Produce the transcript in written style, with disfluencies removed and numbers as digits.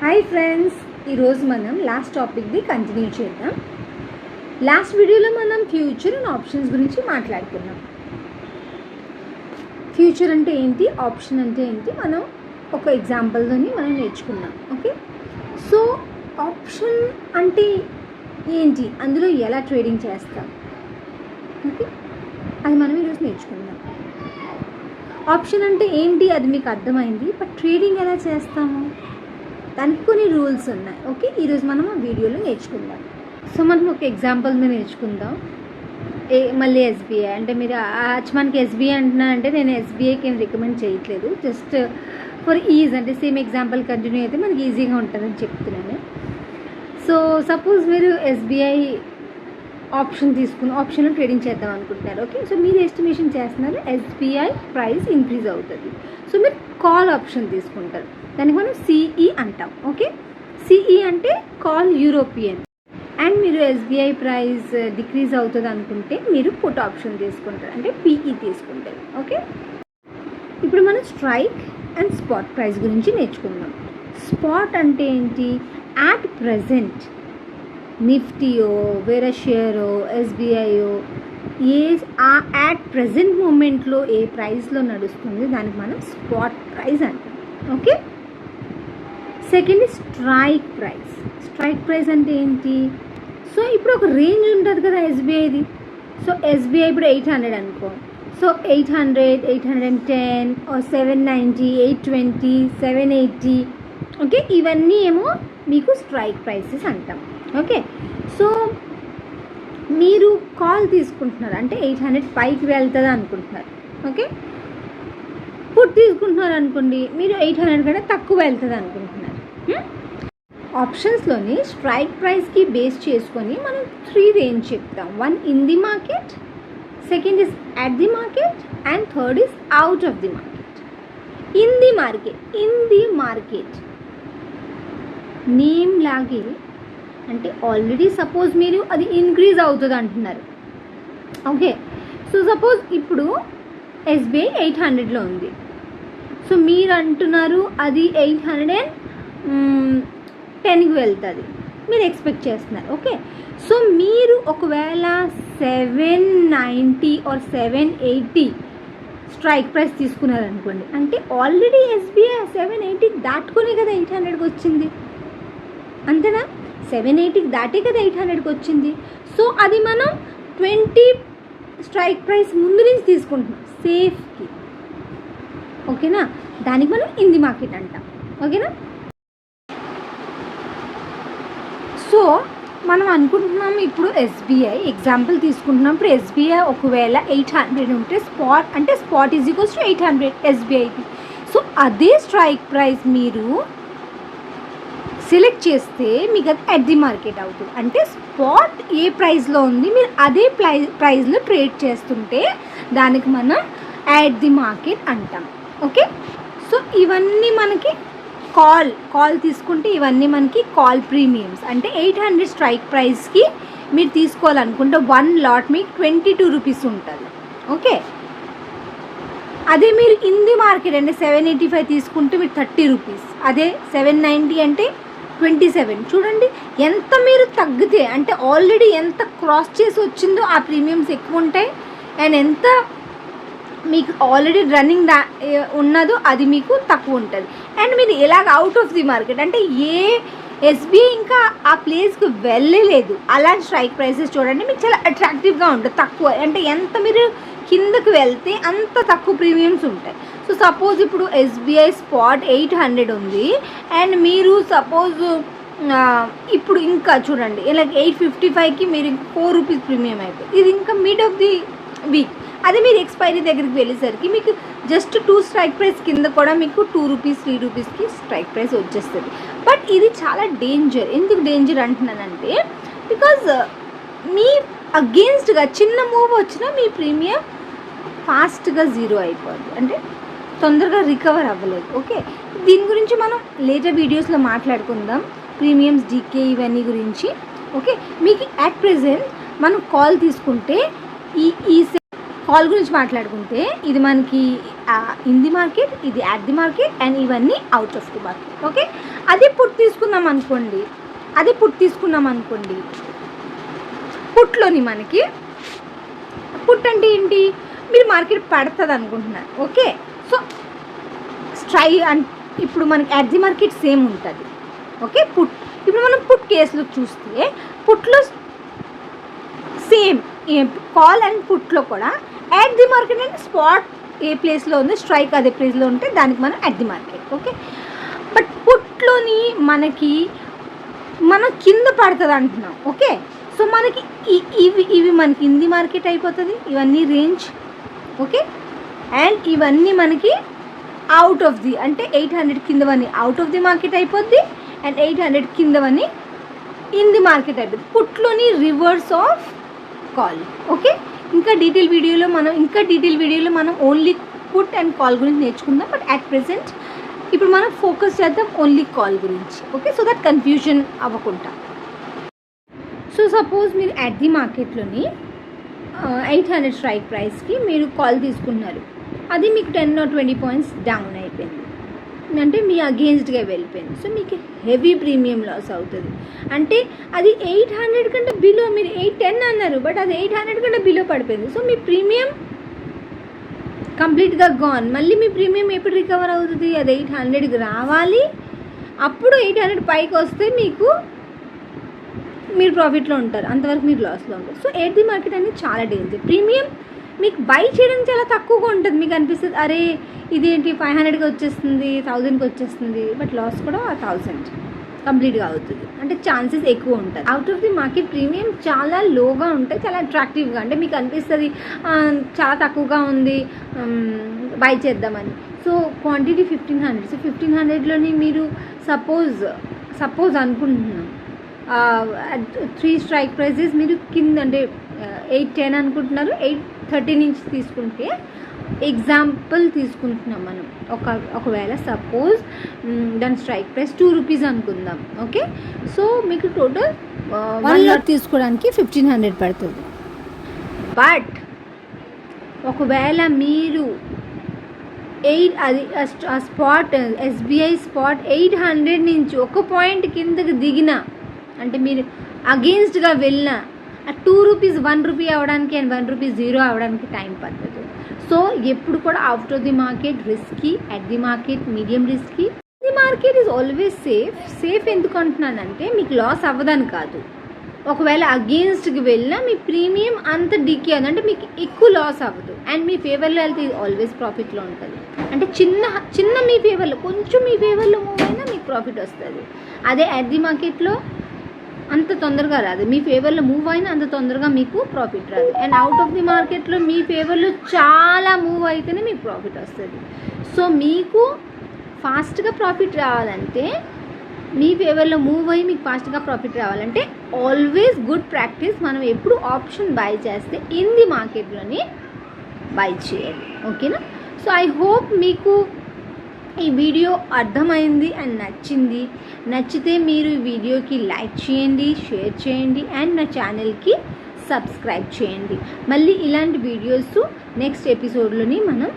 Hi friends, ఈరోజు మనం last టాపిక్ది continue చేద్దాం. లాస్ట్ వీడియోలో మనం ఫ్యూచర్ అండ్ ఆప్షన్స్ గురించి మాట్లాడుకున్నాం. ఫ్యూచర్ అంటే ఏంటి, ఆప్షన్ అంటే ఏంటి, మనం ఒక ఎగ్జాంపుల్తోని మనం నేర్చుకున్నాం. ఓకే, సో ఆప్షన్ అంటే ఏంటి, అందులో ఎలా ట్రేడింగ్ చేస్తాం, ఓకే, అది మనం ఈరోజు నేర్చుకుందాం. ఆప్షన్ అంటే ఏంటి అది మీకు అర్థమైంది, బట్ ట్రేడింగ్ ఎలా చేస్తాము దానికి కొన్ని రూల్స్ ఉన్నాయి. ఓకే, ఈరోజు మనం ఆ వీడియోలో నేర్చుకుందాం. సో మనం ఒక ఎగ్జాంపుల్ మీద నేర్చుకుందాం. మళ్ళీ ఎస్బీఐ అంటే మీరు మనకి ఎస్బీఐ అంటున్నారంటే నేను ఎస్బీఐకి ఏం రికమెండ్ చేయట్లేదు, జస్ట్ ఫర్ ఈజ్ అంటే సేమ్ ఎగ్జాంపుల్ కంటిన్యూ అయితే మనకి ఈజీగా ఉంటుందని చెప్తున్నాను. సో సపోజ్ మీరు ఎస్బీఐ ఆప్షన్లో ట్రేడింగ్ చేద్దాం అనుకుంటున్నారు. ఓకే, సో మీరు ఎస్టిమేషన్ చేస్తున్నారు ఎస్బీఐ ప్రైస్ ఇంక్రీజ్ అవుతుంది. సో మీరు కాల్ ఆప్షన్ తీసుకుంటారు, దానికి మనం సిఈ అంటాం. ఓకే, సిఈ అంటే కాల్ యూరోపియన్. అండ్ మీరు ఎస్బీఐ ప్రైస్ డిక్రీజ్ అవుతుంది అనుకుంటే మీరు పుట్ ఆప్షన్ తీసుకుంటారు, అంటే పిఈ తీసుకుంటారు. ఓకే, ఇప్పుడు మనం స్ట్రైక్ అండ్ స్పాట్ ప్రైస్ గురించి నేర్చుకుందాం. స్పాట్ అంటే ఏంటి, యాట్ ప్రజెంట్ నిఫ్టీయో వేరే షేరో ఎస్బీఐయో యాట్ ప్రజెంట్ మూమెంట్లో ఏ ప్రైస్లో నడుస్తుంది దానికి మనం స్పాట్ ప్రైస్ అంటాం. Okay, second strike price. Strike price అంటే ఏంటి, సో ఇప్పుడు ఒక రేంజ్ ఉంటుంది కదా ఎస్బీఐది. సో ఎస్బీఐ ఇప్పుడు 800 అనుకో, సో 800, 810 790, 820, 780. ఓకే, ఇవన్నీ ఏమో మీకు స్ట్రైక్ ప్రైసెస్ అంటాం. ఓకే, సో మీరు కాల్ తీసుకుంటున్నారు అంటే 800 పైకి వెళ్తుంది అనుకుంటున్నారు. ఓకే, పుట్ తీసుకుంటున్నారు అనుకోండి, మీరు 800 కంటే తక్కువ వెళ్తుంది అనుకుంటున్నారు. ఆప్షన్స్లోని స్ట్రైక్ ప్రైస్కి బేస్ చేసుకొని మనం 3 రేంజ్ చెప్తాం. 1 in the market, second is at the market, and third is out of the market. In the market name లాగే అంటే ఆల్రెడీ సపోజ్ మీరు అది ఇంక్రీజ్ అవుతుంది అంటున్నారు. ఓకే, సో సపోజ్ ఇప్పుడు ఎస్బీఐ 800లో ఉంది, సో మీరు అంటున్నారు అది 810కి వెళ్తుంది మీరు ఎక్స్పెక్ట్ చేస్తున్నారు. ఓకే, సో మీరు ఒకవేళ 790 or 780 స్ట్రైక్ ప్రైస్ తీసుకున్నారనుకోండి, అంటే ఆల్రెడీ ఎస్బీఐ 780 దాటుకునే కదా 800కి వచ్చింది, అంతేనా? 780కి దాటే కదా 800కి వచ్చింది. సో అది మనం 20 స్ట్రైక్ ప్రైస్ ముందు నుంచి తీసుకుంటున్నాం సేఫ్కి. ఓకేనా, దానికి మనం ఇన్ ది మార్కెట్ అంటాం. ఓకేనా, సో మనం అనుకుంటున్నాం ఇప్పుడు ఎస్బీఐ ఎగ్జాంపుల్ తీసుకుంటున్నాం. ఇప్పుడు ఎస్బీఐ ఒకవేళ 800 ఉంటే స్పాట్ ఈజ్ ఈక్వల్స్ టు 800 ఎస్బీఐకి. సో అదే స్ట్రైక్ ప్రైస్ మీరు సెలెక్ట్ చేస్తే మీకు అది అట్ ది మార్కెట్ అవుతుంది. అంటే స్పాట్ ఏ ప్రైస్లో ఉంది మీరు అదే ప్రైస్లో ట్రేడ్ చేస్తుంటే దానికి మనం అట్ ది మార్కెట్ అంటాం. ఓకే, సో ఇవన్నీ మనకి కాల్ తీసుకుంటే ఇవన్నీ మనకి కాల్ ప్రీమియమ్స్. అంటే 800 స్ట్రైక్ ప్రైస్కి మీరు తీసుకోవాలనుకుంటే 1 లాట్ మీకు 22 రూపీస్ ఉంటుంది. ఓకే, అదే మీరు ఇన్ ది మార్కెట్ అంటే 785 తీసుకుంటే మీరు 30 రూపీస్, అదే 790 అంటే 27. చూడండి ఎంత మీరు తగ్గితే, అంటే ఆల్రెడీ ఎంత క్రాస్ చేసి వచ్చిందో ఆ ప్రీమియమ్స్ ఎక్కువ ఉంటాయి, అండ్ ఎంత మీకు ఆల్రెడీ రన్నింగ్ ఉన్నదో అది మీకు తక్కువ ఉంటుంది. అండ్ మీరు ఎలాగ అవుట్ ఆఫ్ ది మార్కెట్ అంటే ఏ ఎస్బీఐ ఇంకా ఆ ప్లేస్కి వెళ్ళలేదు అలాంటి స్ట్రైక్ ప్రైసెస్ చూడండి మీకు చాలా అట్రాక్టివ్గా ఉంటుంది. తక్కువ అంటే ఎంత మీరు కిందకు వెళ్తే అంత తక్కువ ప్రీమియమ్స్ ఉంటాయి. సో సపోజ్ ఇప్పుడు ఎస్బీఐ స్పాట్ 800 ఉంది, అండ్ మీరు సపోజ్ ఇప్పుడు ఇంకా చూడండి ఇలా 855కి మీరు 4 రూపీస్ ప్రీమియం అయిపోయింది. ఇది ఇంకా మిడ్ ఆఫ్ ది వీక్. అదే మీరు ఎక్స్పైరీ దగ్గరికి వెళ్ళేసరికి మీకు జస్ట్ 2 స్ట్రైక్ ప్రైస్ కింద కూడా మీకు 2 రూపీస్ 3 రూపీస్కి స్ట్రైక్ ప్రైస్ వచ్చేస్తుంది. బట్ ఇది చాలా డేంజర్. ఎందుకు డేంజర్ అంటున్నానంటే బికాజ్ మీ అగెయిన్స్ట్గా చిన్న మూవ్ వచ్చినా మీ ప్రీమియం ఫాస్ట్గా 0 అయిపోద్ది, అంటే తొందరగా రికవర్ అవ్వలేదు. ఓకే, దీని గురించి మనం లేటర్ వీడియోస్లో మాట్లాడుకుందాం, ప్రీమియమ్స్ డీకే ఇవన్నీ గురించి. ఓకే, మీకు అట్ ప్రెజెంట్ మనం కాల్ తీసుకుంటే ఈ కాల్ గురించి మాట్లాడుకుంటే ఇది మనకి ఇన్ ది మార్కెట్, ఇది అట్ ది మార్కెట్, అండ్ ఇవన్నీ out of the market. Okay, అదే పుట్ తీసుకున్నాం అనుకోండి, అదే పుట్ తీసుకున్నాం అనుకోండి, పుట్లోని మనకి పుట్ అంటే ఏంటి, మీరు మార్కెట్ పడుతుంది అనుకుంటున్నారు. ఓకే, సో ఇప్పుడు మనకి ఎట్ ది మార్కెట్ సేమ్ ఉంటుంది. ఓకే, పుట్ ఇప్పుడు మనం పుట్ కేసులో చూస్తే పుట్లో సేమ్ కాల్ అండ్ పుట్లో కూడా ఎట్ ది మార్కెట్ అంటే స్పాట్ ఏ ప్లేస్లో ఉంది, స్ట్రైక్ అదే ప్లేస్లో ఉంటే దానికి మనం at the market. Okay, but పుట్లోని మనం కింద పడుతుంది అంటున్నాం. ఓకే, సో మనకి ఇవి మనకి ఇన్ ది మార్కెట్ అయిపోతుంది, ఇవన్నీ రేంజ్. ఓకే, అండ్ ఇవన్నీ మనకి అవుట్ ఆఫ్ ది అంటే 800 కిందవని అవుట్ ఆఫ్ ది మార్కెట్ అయిపోద్ది, అండ్ 800 కిందవని ఇన్ ది మార్కెట్ అయిపోద్ది. పుట్లోని రివర్స్ ఆఫ్ కాల్. ఓకే, ఇంకా డీటెయిల్ వీడియోలో మనం ఓన్లీ పుట్ అండ్ కాల్ గురించి నేర్చుకుందాం. బట్ అట్ ప్రెసెంట్ ఇప్పుడు మనం ఫోకస్ చేద్దాం ఓన్లీ కాల్ గురించి. ఓకే, సో దట్ కన్ఫ్యూజన్ అవ్వకుండా. సో సపోజ్ మీరు అట్ ది మార్కెట్లోని 800 స్ట్రైక్ ప్రైస్కి మీరు కాల్ తీసుకున్నారు, అది మీకు 10 or 20 పాయింట్స్ డౌన్ అయిపోయింది, అంటే మీ అగేన్స్ట్గా వెళ్ళిపోయింది. సో మీకు హెవీ ప్రీమియం లాస్ అవుతుంది. అంటే అది 800 కంటే బిలో, మీరు 810 అన్నారు, బట్ అది 800 కంటే బిలో పడిపోయింది. సో మీ ప్రీమియం కంప్లీట్గా గాన్. మళ్ళీ మీ ప్రీమియం ఎప్పుడు రికవర్ అవుతుంది, అది 800కి రావాలి, అప్పుడు 800 పైకి వస్తే మీరు ప్రాఫిట్లో ఉంటారు, అంతవరకు మీరు లాస్లో ఉంటారు. సో ఎట్ ది మార్కెట్ అనేది చాలా డేంజర్. ప్రీమియం మీకు బై చేయడం చాలా తక్కువగా ఉంటుంది, మీకు అనిపిస్తుంది అరే ఇదేంటి 500కి వచ్చేస్తుంది, 1000కి వచ్చేస్తుంది, బట్ లాస్ కూడా 1000 కంప్లీట్గా అవుతుంది, అంటే ఛాన్సెస్ ఎక్కువ ఉంటుంది. Out of the market premium చాలా లోగా ఉంటాయి, చాలా అట్రాక్టివ్గా, అంటే మీకు అనిపిస్తుంది చాలా తక్కువగా ఉంది బై చేద్దామని. సో క్వాంటిటీ 1500, సో 1500లోని మీరు సపోజ్ అనుకుంటున్నాం 3 స్ట్రైక్ ప్రైజెస్ మీరు కింద అంటే 810 అనుకుంటున్నారు, 830 నుంచి తీసుకుంటే ఎగ్జాంపుల్ తీసుకుంటున్నాం మనం. ఒకవేళ సపోజ్ దాని స్ట్రైక్ ప్రైస్ 2 రూపీస్ అనుకుందాం. ఓకే, సో మీకు టోటల్ 1 లాట్ తీసుకోవడానికి 1500 పడుతుంది. బట్ ఒకవేళ మీరు స్పాట్ ఎస్బీఐ స్పాట్ 800 నుంచి 1 పాయింట్ కిందకి దిగిన, అంటే మీరు అగెయిన్స్ట్గా వెళ్ళిన, ఆ 2 రూపీస్ 1 రూపీ అవ్వడానికి అండ్ 1 రూపీ 0 అవ్వడానికి టైం పడుతుంది. సో ఎప్పుడు కూడా out of the market risky, at the market medium risky. The market is always safe ఎందుకు అంటున్నానంటే మీకు లాస్ అవ్వదని కాదు. ఒకవేళ అగెయిన్స్ట్కి వెళ్ళినా మీ ప్రీమియం అంత డికే అవుతుంది, అంటే మీకు ఎక్కువ లాస్ అవ్వదు, అండ్ మీ ఫేవర్లో వెళ్తే ఆల్వేస్ ప్రాఫిట్లో ఉంటుంది. అంటే చిన్న మీ ఫేవర్లో, కొంచెం మీ ఫేవర్లో మూవ్ అయినా మీకు ప్రాఫిట్ వస్తుంది. అదే అట్ ది మార్కెట్లో అంత తొందరగా రాదు, మీ ఫేవర్లో మూవ్ అయినా అంత తొందరగా మీకు ప్రాఫిట్ రాదు. అండ్ అవుట్ ఆఫ్ ది మార్కెట్లో మీ ఫేవర్లో చాలా మూవ్ అయితేనే మీకు ప్రాఫిట్ వస్తుంది. సో మీకు ఫాస్ట్గా ప్రాఫిట్ రావాలంటే, మీ ఫేవర్లో మూవ్ అయ్యి మీకు ఫాస్ట్గా ప్రాఫిట్ రావాలంటే ఆల్వేస్ గుడ్ ప్రాక్టీస్, మనం ఎప్పుడు ఆప్షన్ బై చేస్తే ఇన్ ది మార్కెట్లోని బై చేయాలి. ఓకేనా? సో ఐ హోప్ మీకు ఈ వీడియో అర్థమైంది అండ్ నచ్చితే మీరు ఈ వీడియోకి లైక్ చేయండి, షేర్ చేయండి, అండ్ నా ఛానల్కి సబ్స్క్రైబ్ చేయండి. మళ్ళీ ఇలాంటి వీడియోస్ నెక్స్ట్ ఎపిసోడ్లోని మనం